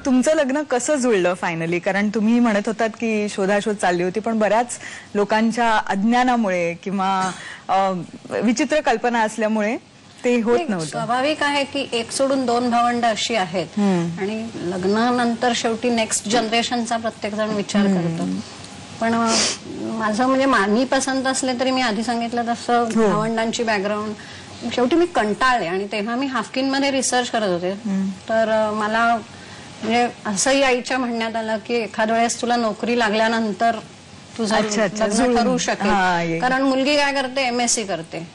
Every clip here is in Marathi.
तुमचं लग्न कसं जुळलं फायनली? कारण तुम्ही म्हणत होतात की शोधाशोध चालली होती, पण बऱ्याच लोकांच्या अज्ञानामुळे किंवा विचित्र कल्पना असल्यामुळे ते होत नव्हतं. स्वाभाविक आहे की एक सोडून दोन भावंड अशी आहेत आणि लग्नानंतर शेवटी नेक्स्ट जनरेशनचा प्रत्येक जण विचार करतो. पण माझं म्हणजे मी पसंत असले तरी मी आधी सांगितलं तसं भावंडांची बॅकग्राऊंड शेवटी मी कंटाळले. आणि तेव्हा मी हाफकिन मध्ये रिसर्च करत होते, तर मला म्हणजे असंही आईच्या म्हणण्यात आलं की एखाद्या वेळेस तुला नोकरी लागल्यानंतर तुझं लग्न ठरू शकेल, कारण मुलगी काय करते, MSc करते,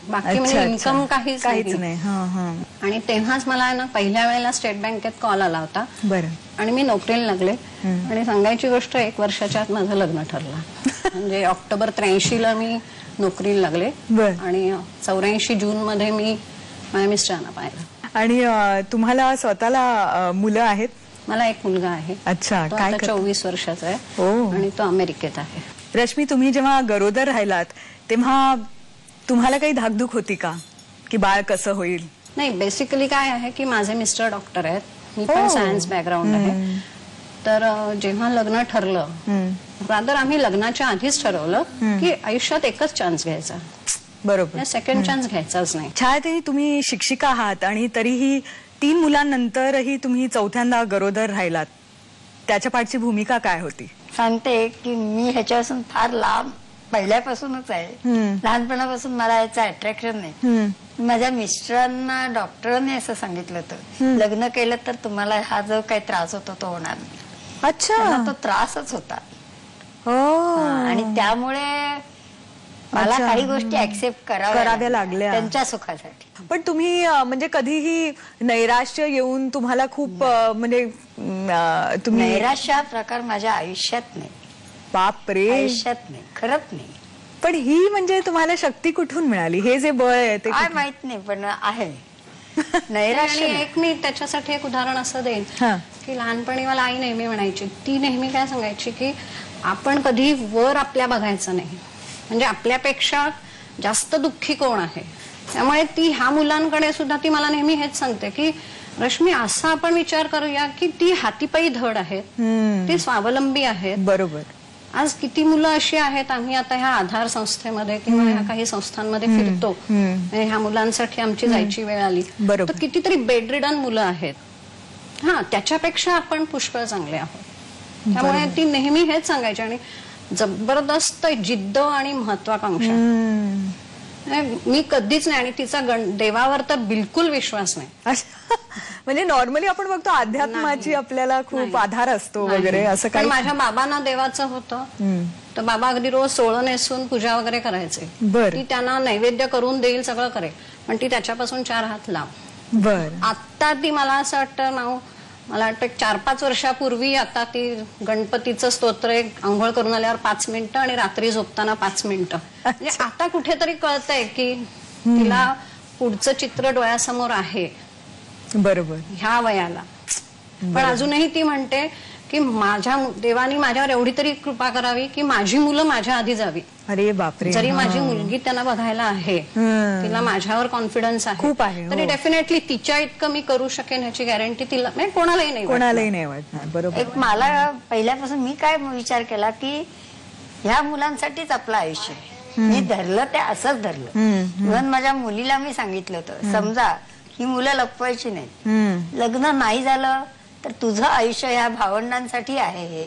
बाकी म्हणजे इन्कम काहीच नाही. आणि तेव्हाच मला ना पहिल्या वेळेला स्टेट बँकेत कॉल आला होता आणि मी नोकरीला लागले. आणि सांगायची गोष्ट 1 वर्षाच्या आत माझं लग्न ठरलं. म्हणजे ऑक्टोबर 83 ला मी नोकरीला लागले आणि 84 जून मध्ये मी माझ्या मिस्टरांना पाहिलं. आणि तुम्हाला स्वतःला मुलं आहेत? मला एक मुलगा आहे. अच्छा, काय 24 वर्षाचा आहे आणि तो अमेरिकेत आहे. रश्मी, तुम्ही जेव्हा गरोदर राहिलात तेव्हा तुम्हाला काही धाकधूक होती का की बाळ कसं होईल? नाही, बेसिकली काय आहे की माझे मिस्टर डॉक्टर आहेत, मी पण सायन्स बॅकग्राऊंड आहे. तर जेव्हा लग्न ठरलं, रादर आम्ही लग्नाच्या आधीच ठरवलं की आयुष्यात एकच चान्स घ्यायचा, बरोबर, सेकंड चान्स घ्यायचाच नाही. छायाताई, तुम्ही शिक्षिका आहात आणि तरीही 3 मुलांनंतरही तुम्ही 4थ्यांदा गरोदर राहिलात, त्याच्या पाठची भूमिका काय होती? सांगते की मी ह्याच्यापासून फार लांब पहिल्यापासूनच आहे. लहानपणापासून मला याचं अट्रॅक्शन नाही. माझ्या मिस्टरांना डॉक्टरांनी असं सांगितलं होतं, लग्न केलं तर तुम्हाला हा जो काही त्रास होतो तो होणार नाही. अच्छा, तो त्रासच होता. आणि त्यामुळे मला काही गोष्टी ऍक्सेप्ट कराव्या लागल्या त्यांच्या सुखासाठी. पण तुम्ही म्हणजे कधीही नैराश्य येऊन तुम्हाला खूप म्हणजे तुम्ही नैराश्य हा प्रकार माझ्या आयुष्यात नाही. बापरे, आयुष्यात नाही, खरंच नाही. पण ही म्हणजे तुम्हाला शक्ती कुठून मिळाली? हे जे बळ आहे ते काय माहित नाही, पण आहे नैराश्य. एक मी त्याच्यासाठी एक उदाहरण असं देईन की लहानपणी मला आई नेहमी म्हणायची, ती नेहमी काय सांगायची की आपण कधी वर आपल्या बघायचं नाही, म्हणजे आपल्यापेक्षा जास्त दुःखी कोण आहे. त्यामुळे ती ह्या मुलांकडे सुद्धा ती मला नेहमी हेच सांगते की रश्मी, असा आपण विचार करूया की ती हातीपायी धड आहेत, ती स्वावलंबी आहेत. बरोबर. आज किती मुलं अशी आहेत, आम्ही आता ह्या आधार संस्थेमध्ये किंवा ह्या काही संस्थांमध्ये फिरतो, ह्या मुलांसाठी आमची जायची वेळ आली, तर कितीतरी बेडरिडन मुलं आहेत. त्याच्यापेक्षा आपण पुष्कळ चांगले आहोत. त्यामुळे ती नेहमी हेच सांगायची आणि जबरदस्त जिद्द आणि महत्वाकांक्षा. मी कधीच नाही, आणि तिचा देवावर तर बिलकुल विश्वास नाही. म्हणजे नॉर्मली आपण बघतो अध्यात्माची आपल्याला खूप आधार असतो वगैरे, असं काही. माझ्या बाबांना देवाचं होतं, तर बाबा अगदी रोज सोळं नेसून पूजा वगैरे करायचे. ती त्यांना नैवेद्य करून देईल, सगळं करेल, पण ती त्याच्यापासून 4 हात लांब. आता ती मला असं वाटतं मला वाटतं 4-5 वर्षापूर्वी आता ती गणपतीचं स्तोत्र आंघोळ करून आल्यावर 5 मिनिटं आणि रात्री झोपताना 5 मिनिटं. म्हणजे आता कुठेतरी कळतंय की तिला पुढचं चित्र डोळ्यासमोर आहे. बरोबर, ह्या वयाला. पण अजूनही ती म्हणते की माझ्या देवानी माझ्यावर एवढी तरी कृपा करावी की माझी मुलं माझ्या आधी जावी. अरे बापरे, जरी माझी मुलगी त्यांना बघायला आहे, तिला माझ्यावर कॉन्फिडन्स खूप आहे, तरी डेफिनेटली तिच्या इतकं मी करू शकेन ह्याची गॅरंटी तिला कोणालाही नाही वाटणार. बरोबर. एक मला पहिल्यापासून मी काय विचार केला की ह्या मुलांसाठीच आपलं आयुष्य. मी धरलं ते असंच धरलं. म्हणून माझ्या मुलीला मी सांगितलं होतं, समजा ही मुलं लपवायची नाही, लग्न नाही झालं तर तुझं आयुष्य ह्या भावंडांसाठी आहे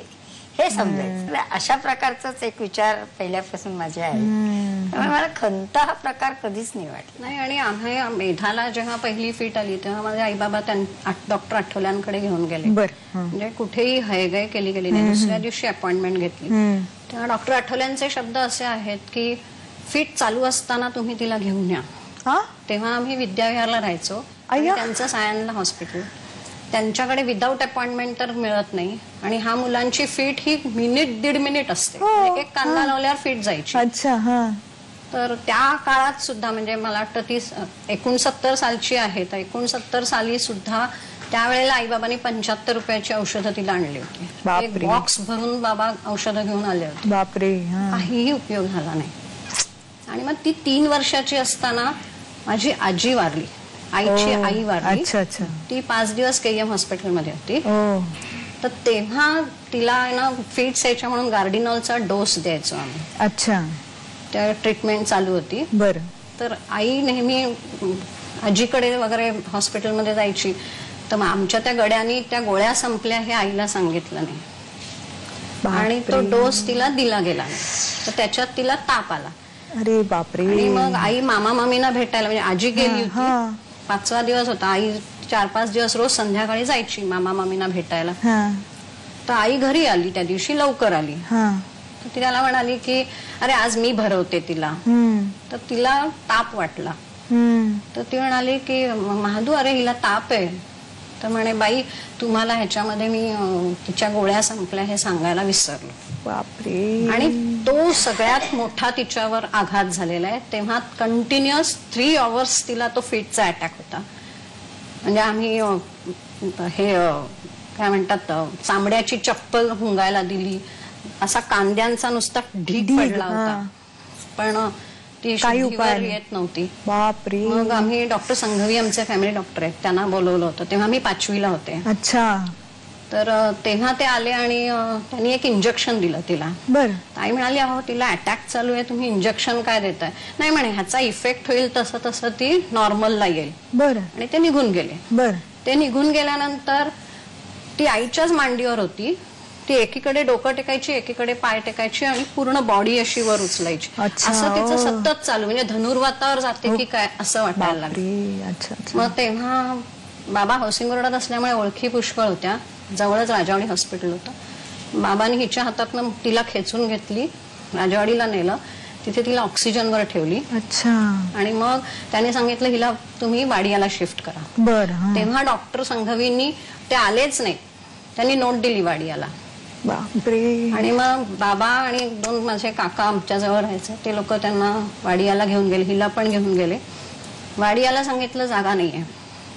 हे समजायचं. अशा प्रकारचाच एक विचार पहिल्यापासून माझे आहे. त्यामुळे मला खंत हा प्रकार कधीच नाही वाटला. नाही, आणि आम्ही मेधाला जेव्हा पहिली फिट आली तेव्हा माझे आई बाबा डॉक्टर आठवल्यांकडे घेऊन गेले. म्हणजे कुठेही हयगय केली गेली नाही. दुसऱ्या दिवशी अपॉइंटमेंट घेतली तेव्हा डॉक्टर आठवल्यांचे शब्द असे आहेत की फिट चालू असताना तुम्ही तिला घेऊन या. तेव्हा आम्ही विद्याविहारला राहायचो, त्यांचं सायनला हॉस्पिटल, त्यांच्याकडे विदाऊट अपॉइंटमेंट तर मिळत नाही. आणि ह्या मुलांची फिट ही 1-1.5 मिनिट असते, एक कांदा लावल्यावर फिट जायची. तर त्या काळात सुद्धा म्हणजे मला वाटतं ती 69 सालची आहे, तर 69 साली सुद्धा त्यावेळेला आई बाबांनी 75 रुपयाची औषधं तिला आणली होती. एक बॉक्स भरून बाबा औषधं घेऊन आले होते. बापरे, काहीही उपयोग झाला नाही. आणि मग ती 3 वर्षाची असताना माझी आजी वारली, आईची ओ, आई वारली. अच्छा अच्छा. ती 5 दिवस KM हॉस्पिटलमध्ये होती. ओ तर तेव्हा तिला ना फिट्स यायच्या म्हणून गार्डिनॉलचा डोस द्यायचो आम्ही. अच्छा. त्या ट्रीटमेंट चालू होती. बरं. तर आई नेहमी आजीकडे वगैरे हॉस्पिटलमध्ये जायची. तर मग आमच्या त्या गड्यानी त्या गोळ्या संपल्या हे आईला सांगितलं नाही आणि तो डोस तिला दिला गेला नाही. तर त्याच्यात तिला ताप आला. अरे बापरे. आणि मग आई मामा मामीना भेटायला, म्हणजे आजी गेली हा. होती, 5वा दिवस होता. आई 4-5 दिवस रोज संध्याकाळी जायची मामा मामीना भेटायला. हा तर आई घरी आली त्या दिवशी, लवकर आली. हा. तर ती त्याला म्हणाली की अरे आज मी भरवते तिला. तर तिला ताप वाटला. तर ती म्हणाली की महादू अरे हिला ताप आहे. तर म्हणे बाई तुम्हाला ह्याच्यामध्ये मी तिच्या गोळ्या संपल्या हे सांगायला विसरलो. बापरे. आणि तो सगळ्यात मोठा तिच्यावर आघात झालेला आहे. तेव्हा कंटिन्युअस 3 आवर्स तिला तो फिटचा अटॅक होता. म्हणजे आम्ही हे काय म्हणतात चामड्याची चप्पल हुंगायला दिली, असा कांद्यांचा नुसता ढीग पडला होता, पण ती शुद्धीवर येत नव्हती. बापरे. मग आम्ही डॉक्टर संघवी, आमचे फॅमिली डॉक्टर आहेत, त्यांना बोलवलं होतं. तेव्हा मी 5वीला होते. अच्छा. तर तेव्हा ते आले आणि त्यांनी एक इंजेक्शन दिलं तिला. बर. आई म्हणाली अहो तिला अटॅक चालू आहे, तुम्ही इंजेक्शन काय देताय? नाही म्हणे ह्याचा इफेक्ट होईल तसं तसं ती नॉर्मलला येईल. बर. आणि ते निघून गेले. बर. ते निघून गेल्यानंतर ती आईच्याच मांडीवर होती. ती एकीकडे डोकं टेकायची, एकीकडे पाय टेकायची आणि पूर्ण बॉडी अशी वर उचलायची. अच्छा. असं तिचं सतत चालू, म्हणजे धनुर्वातावर जाते की काय असं वाटायला लागलं. बापरे. अच्छा अच्छा. मग तेव्हा बाबा हाऊसिंग बोर्डात असल्यामुळे ओळखी पुष्कळ होत्या. जवळच राजावाडी हॉस्पिटल होतं. बाबांनी हिच्या हातातनं तिला खेचून घेतली, राजावाडीला नेलं. तिथे तिला ऑक्सिजनवर ठेवली. अच्छा. आणि मग त्याने सांगितलं हिला तुम्ही वाडियाला शिफ्ट करा. बर. तेव्हा डॉक्टर संघवींनी ते आलेच नाही, त्यांनी नोट दिली वाडियाला. बापरे. आणि मग बाबा आणि 2 माझे काका आमच्या जवळ राहायचे, ते लोक त्यांना वाडियाला घेऊन गेले, हिला पण घेऊन गेले. वाडियाला सांगितलं जागा नाहीये,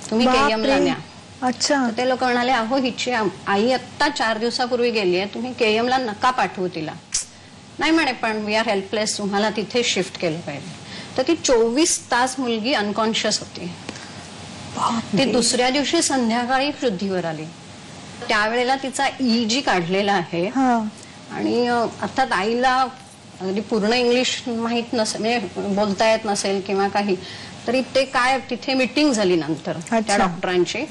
तुम्ही KMला न्या. अच्छा. तर ते लोक म्हणाले अहो हिची आई आत्ता 4 दिवसापूर्वी गेली आहे, तुम्ही KMला नका पाठवू तिला. नाही म्हणे पण वी आर हेल्पलेस, तुम्हाला तिथे शिफ्ट केलं पाहिजे. तर ती 24 तास मुलगी अनकॉन्शियस होती. ती दुसऱ्या दिवशी संध्याकाळी शुद्धीवर आली. त्यावेळेला तिचा EEG काढलेला आहे. आणि अर्थात आईला अगदी पूर्ण इंग्लिश माहित नसेल, म्हणजे बोलता येत नसेल किंवा काही, तरी ते काय तिथे मीटिंग झाली नंतर त्या डॉक्टरांची.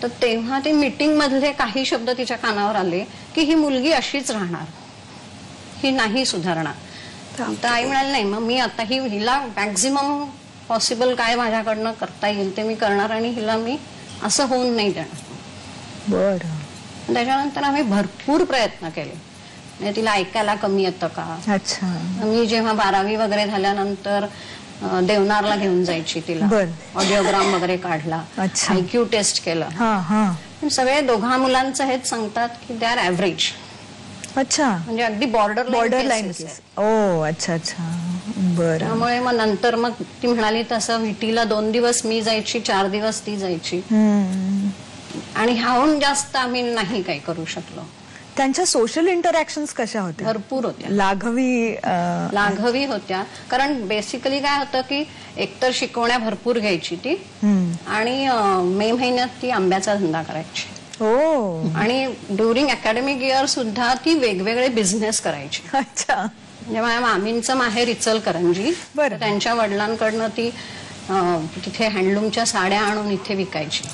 तर तेव्हा ते मीटिंग मधले काही शब्द तिच्या कानावर आले की ही मुलगी अशीच राहणार, ही नाही सुधारणार. तर आई म्हणाली नाही मग मी आता हिला मॅक्झिमम पॉसिबल काय माझ्याकडनं करता येईल ते मी करणार आणि हिला मी असं होऊन नाही देणार. बर. त्याच्यानंतर आम्ही भरपूर प्रयत्न केले, म्हणजे तिला ऐकायला कमी येतं का. अच्छा. मी जेव्हा 12वी वगैरे झाल्यानंतर देवनारला घेऊन जायची तिला, ऑडिओग्राम वगैरे काढला, IQ टेस्ट केलं. पण सगळे दोघा मुलांचं हेच सांगतात की दे आर ऍव्हरेज. अच्छा. म्हणजे अगदी बॉर्डर लाईन. ओ अच्छा अच्छा. बरं. त्यामुळे मग नंतर मग ती म्हणाली तसं विटीला 2 दिवस मी जायची, 4 दिवस ती जायची. आणि ह्याहून जास्त आम्ही नाही काही करू शकलो. त्यांच्या सोशल इंटरॅक्शन्स कशा होत्या? भरपूर होत्या. लाघवी होत्या. कारण बेसिकली काय होतं की एकतर शिकवण्या भरपूर घ्यायची ती, आणि मे महिन्यात ती आंब्याचा धंदा करायची. आणि ड्युरिंग अकॅडमिक इयर सुद्धा ती वेगवेगळे बिझनेस करायची. अच्छा. म्हणजे माझ्या मामींचं माहेर इचलकरंजी, त्यांच्या वडिलांकडनं ती तिथे हँडलूमच्या साड्या आणून इथे विकायची.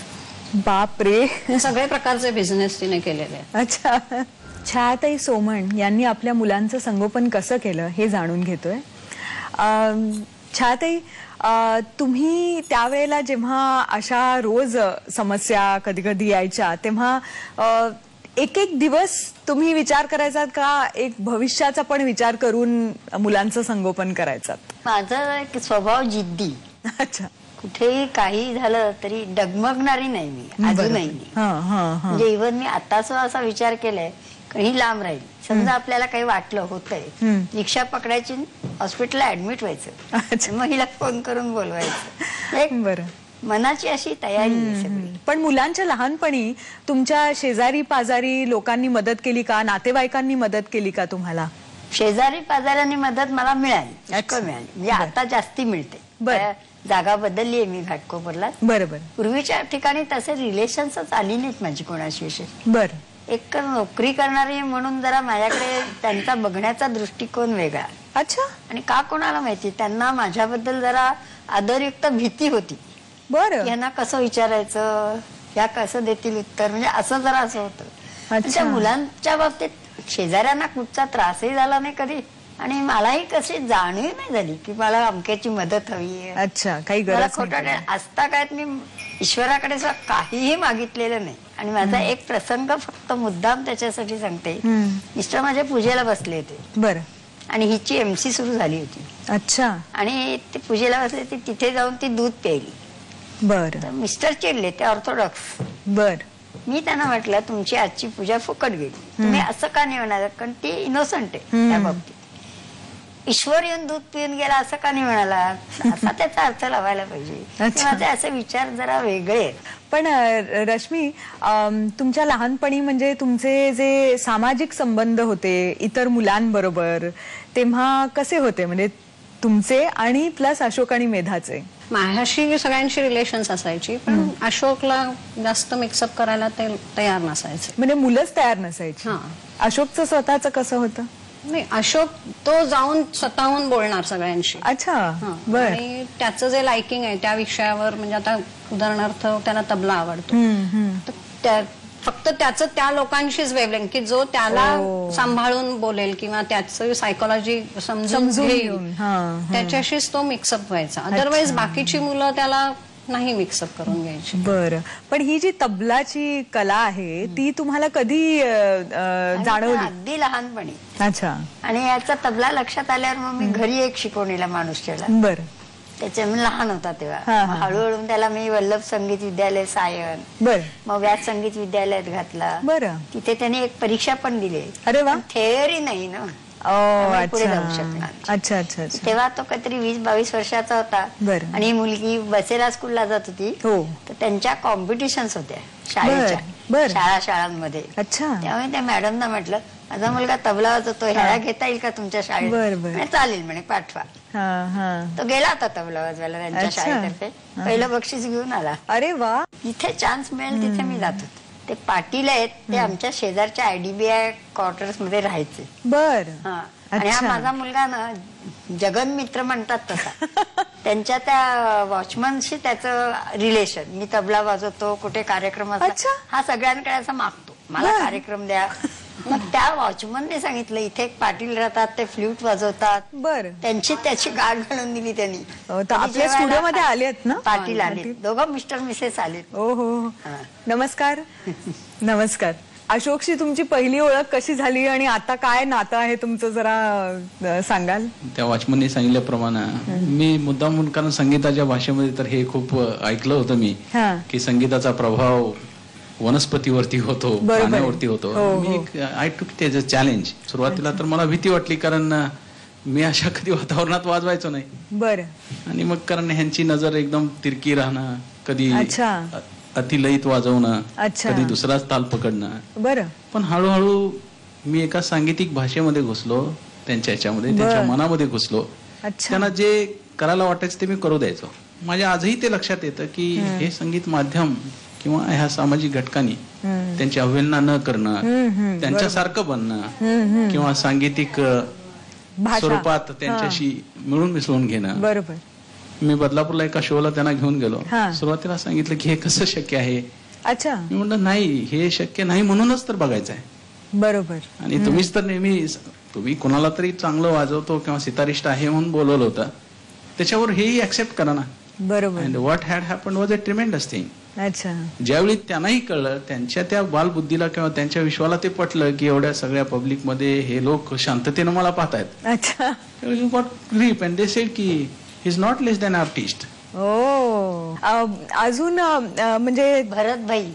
बापरे. सगळे प्रकारचे बिझनेस तिने केलेले. अच्छा. छायाताई सोमण यांनी आपल्या मुलांचं संगोपन कसं केलं हे जाणून घेतोय. छायाताई, तुम्ही त्यावेळेला जेव्हा अशा रोज समस्या कधी कधी यायच्या तेव्हा एक एक दिवस तुम्ही विचार करायचात का एक भविष्याचा पण विचार करून मुलांचं संगोपन करायचात? माझा एक स्वभाव जिद्दी. अच्छा. कुठेही काही झालं तरी डगमगणारी नाही मी अजूनही. म्हणजे इव्हन मी आताच असा विचार केलाय ही लांब राहील, समजा आपल्याला काही वाटलं होतंय, रिक्षा पकडायची, हॉस्पिटलला ऍडमिट व्हायचं, मग हिला फोन करून बोलवायचं. एक मनाची अशी तयारी आहे सगळी. पण मुलांच्या लहानपणी तुमच्या शेजारी पाजारी लोकांनी मदत केली का? नातेवाईकांनी मदत केली का तुम्हाला? शेजारी पाजाऱ्यांनी मदत मला मिळाली, मिळाली. म्हणजे आता जास्ती मिळते. जागा बदलली आहे मी घाटकोपरला. बरोबर पूर्वीच्या ठिकाणी तसे रिलेशन्सच आली नाहीत माझी कोणाशी विशेष. बर एक नोकरी करणारी म्हणून जरा माझ्याकडे त्यांचा बघण्याचा दृष्टिकोन वेगळा. अच्छा आणि का कोणाला माहिती, त्यांना माझ्याबद्दल जरा आदरयुक्त भीती होती. बर यांना कसं विचारायचं, या कसं देतील उत्तर, म्हणजे असं जरा असं होतं. आणि त्या मुलांच्या बाबतीत शेजाऱ्यांना कुठचा त्रासही झाला नाही कधी, आणि मलाही कशी जाणीव नाही झाली की मला अमक्याची मदत हवी आहे. अच्छा काही मला गरज खोटं नाही. आजता काळात मी ईश्वराकडे सुद्धा काहीही मागितलेलं नाही. आणि माझा एक प्रसंग फक्त मुद्दाम त्याच्यासाठी सांगते. मिस्टर माझ्या पूजेला बसले होते बर आणि हिची MC सुरू झाली होती. अच्छा आणि ते पूजेला बसले, ती तिथे जाऊन ती दूध प्यायली. बर तर मिस्टर चिडले, ते ऑर्थोडॉक्स. बर मी त्यांना म्हटलं तुमची आजची पूजा फुकट गेली, तुम्ही असं का नाही म्हणाला, कारण ती इनोसंट आहे त्या बाबतीत. ईश्वर येऊन दूध पिऊन गेला असं का नाही म्हणाला, असा त्याचा अर्थ लावायला पाहिजे. अच्छा. माझे असे विचार जरा वेगळे आहेत. पण रश्मी, तुमच्या लहानपणी म्हणजे तुमचे जे सामाजिक संबंध होते इतर मुलांबरोबर तेव्हा कसे होते, म्हणजे तुमचे आणि प्लस अशोक आणि मेधाचे? माझ्याशी सगळ्यांशी रिलेशन्स असायची, पण अशोकला जास्त मिक्सअप करायला ते तयार नसायचे. म्हणजे मुलंच तयार नसायची. हा. अशोकचं स्वतःचं कसं होतं? नाही, अशोक तो जाऊन स्वतःहून बोलणार सगळ्यांशी. अच्छा हा. बर आणि त्याचं जे लाइकिंग आहे त्या विषयावर, म्हणजे आता उदाहरणार्थ त्यांना तबला आवडतो, तर फक्त त्याचं त्या लोकांशीच वेवलेंग की जो त्याला सांभाळून बोलेल किंवा त्याचं सायकोलॉजी समजून घेईल, त्याच्याशीच तो मिक्सअप व्हायचा. अदरवाईज बाकीची मुलं त्याला नाही मिक्सअप करून घ्यायची. बरं. पण ही जी तबलाची कला आहे ती तुम्हाला कधी जाणवली? अगदी लहानपणी. अच्छा. आणि याचा तबला लक्षात आल्यावर मग मी घरी एक शिकवणीला माणूस ठेवला. बर त्याच्या मी लहान होता तेव्हा. मग हळूहळू त्याला मी वल्लभ संगीत विद्यालय सायन, बर मग व्यास संगीत विद्यालयात घातला. बरं. तिथे त्याने एक परीक्षा पण दिली. अरे वा. थेअरी नाही ना, ओ पुढे जाऊ अच्छा शकणार. अच्छा अच्छा अच्छा. तेव्हा तो काहीतरी 20-22 वर्षाचा होता. बरं. आणि मुलगी बसेरा स्कूलला जात होती. हो. तर त्यांच्या कॉम्पिटिशन्स होत्या बर. शाळेच्या, शाळांमध्ये. अच्छा. त्यामुळे त्या मॅडमना म्हटलं माझा मुलगा तबला वाजवतो, ह्याला घेता येईल का तुमच्या शाळेत? बर, बर. म्हणे, चालेल म्हणे, पाठवा. तो गेला होता तबला वाजवायला त्यांच्या अच्छा. शाळेतर्फे. पहिलं बक्षीस घेऊन आला. अरे वा. जिथे चान्स मिळेल तिथे मी जात होते. ते पाटील आहेत, ते आमच्या शेजारच्या IDBI क्वार्टर्स मध्ये राहायचे. बर. आणि हा माझा मुलगा ना जगन मित्र म्हणतात तसा. त्यांच्या त्या वॉचमनशी त्याचं रिलेशन. मी तबला वाजवतो, कुठे कार्यक्रम असला अच्छा. हा सगळ्यांकडे असं मागतो, मला कार्यक्रम द्या. मग त्या वॉचमनने सांगितलं इथे एक पाटील राहतात, ते फ्ल्यूट वाजवतात. बर. त्यांची त्याची गाठ घालून दिली त्यांनी. आपल्या स्टुडिओमध्ये आलेत ना पाटील आले, दोघं मिस्टर मिसेस आलेत. ओ हो. नमस्कार. नमस्कार. अशोकशी तुमची पहिली ओळख कशी झाली आणि आता काय नातं आहे तुमचं, जरा सांगाल? त्या वॉचमनने सांगितल्याप्रमाणे मी मुद्दाम, कारण संगीताच्या भाषेमध्ये तर हे खूप ऐकलं होतं मी, की संगीताचा प्रभाव वनस्पतीवरती होतो, प्राण्यावरती होतो. मी I took it as a challenge. सुरुवातीला तर मला भीती वाटली, कारण मी अशा कधी वातावरणात वाजवायचो नाही. बरं. आणि मग कारण ह्यांची नजर एकदम तिरकी राहणं, कधी अच्छा. अतिलयित वाजवणं, अच्छा. कधी दुसराच ताल पकडणं. बरं. पण हळूहळू मी एका सांगीतिक भाषेमध्ये घुसलो, त्यांच्या ह्याच्यामध्ये, त्यांच्या मनामध्ये घुसलो. त्यांना जे करायला वाटायचं ते मी करू द्यायचो. माझ्या आजही ते लक्षात येतं की हे संगीत माध्यम किंवा ह्या सामाजिक घटकांनी त्यांची अवहेलना न करणं, त्यांच्यासारखं बनणं किंवा सांगीतिक स्वरूपात त्यांच्याशी मिळून मिसळून घेणं. बरोबर. मी बदलापूरला एका शोला त्यांना घेऊन गेलो. सुरुवातीला सांगितलं की हे कसं शक्य आहे. अच्छा. मी म्हटलं नाही, हे शक्य नाही म्हणूनच तर बघायचं आहे. बरोबर. आणि तुम्हीच तर नेहमी, तुम्ही कोणाला तरी चांगलं वाजवतो किंवा सितारिस्ट आहे म्हणून बोलवलं होतं, त्याच्यावर हेही ऍक्सेप्ट करा ना. बरोबर. And what had happened was a tremendous thing. अच्छा. ज्यावेळी त्यांनाही कळलं, त्यांच्या त्या बालबुद्धीला किंवा त्यांच्या विश्वाला ते पटलं की एवढ्या सगळ्या पब्लिक मध्ये हे लोक शांततेनं मला पाहतायत. अच्छा. Got grip and they said की he is not less than artist. ओ. अजून म्हणजे भरत भाई,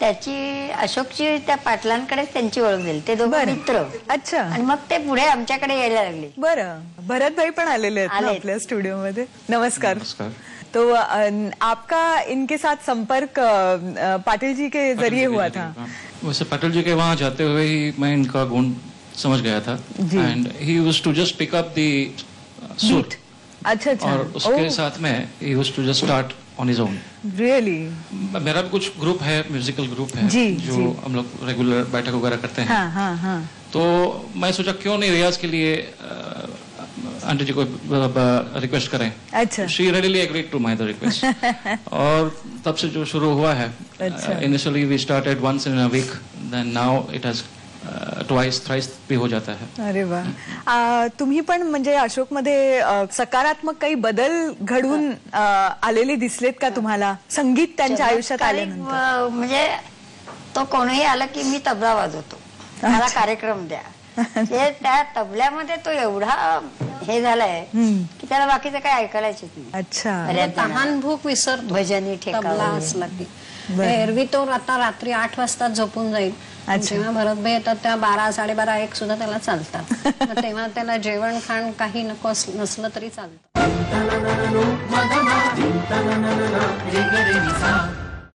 त्याची अशोकची त्या पाटलांकडे त्यांची ओळख झाली. ते दोघं मित्र. अच्छा. आणि मग ते पुढे आमच्याकडे यायला लागले. बरं. भरत भाई पण आलेले आहेत ना आपल्या स्टुडिओ मध्ये. नमस्कार. तो आपका इनके साथ संपर्क पाटिल जी के जरिए हुआ था? वैसे पाटिल जी के वहाँ जाते हुए ही मैं इनका गुण समझ गया था. And he used to just pick up the सुर. अच्छा अच्छा और उसके साथ में he used to just start on his own. Really मेरा भी कुछ ग्रुप है, म्यूजिकल ग्रुप है, जी, जो जी। हम लोग रेगुलर बैठक वगैरह करते हैं। हाँ हाँ हाँ तो मैं सोचा क्यों नहीं रियाज के लिए आंटी जी को रिक्वेस्ट करें। अच्छा she readily agreed to my the request. और तब से जो शुरू हुआ है, अच्छा। Initially we started once in a week, then now it has twice thrice भी हो जाता है। अरे वा तुम्ही पण म्हणजे अशोक मध्ये सकारात्मक काही बदल घडून आलेले दिसलेत का तुम्हाला संगीत त्यांच्या आयुष्यात आल्यानंतर? म्हणजे तो कोणीही आला की मी तबला वाजवतो, मला कार्यक्रम द्या. ते त्या तबल्यामध्ये तो एवढा हे झालाय की त्याला बाकीचं काही ऐकायलाच येत नाही. अच्छा बऱ्याच जणांना. तहान भूक विसरतो भजनी ठेका तबला वगैरे. असला की. एरवी तो आता रात्री 8 वाजता झोपून जाईल. अच्छा. जेव्हा भरतभाई येतात त्या 12, 12:30, 1 सुद्धा त्याला चालतात. मग तेव्हा त्याला जेवण खाण काही नको नसलं तरी चालतं.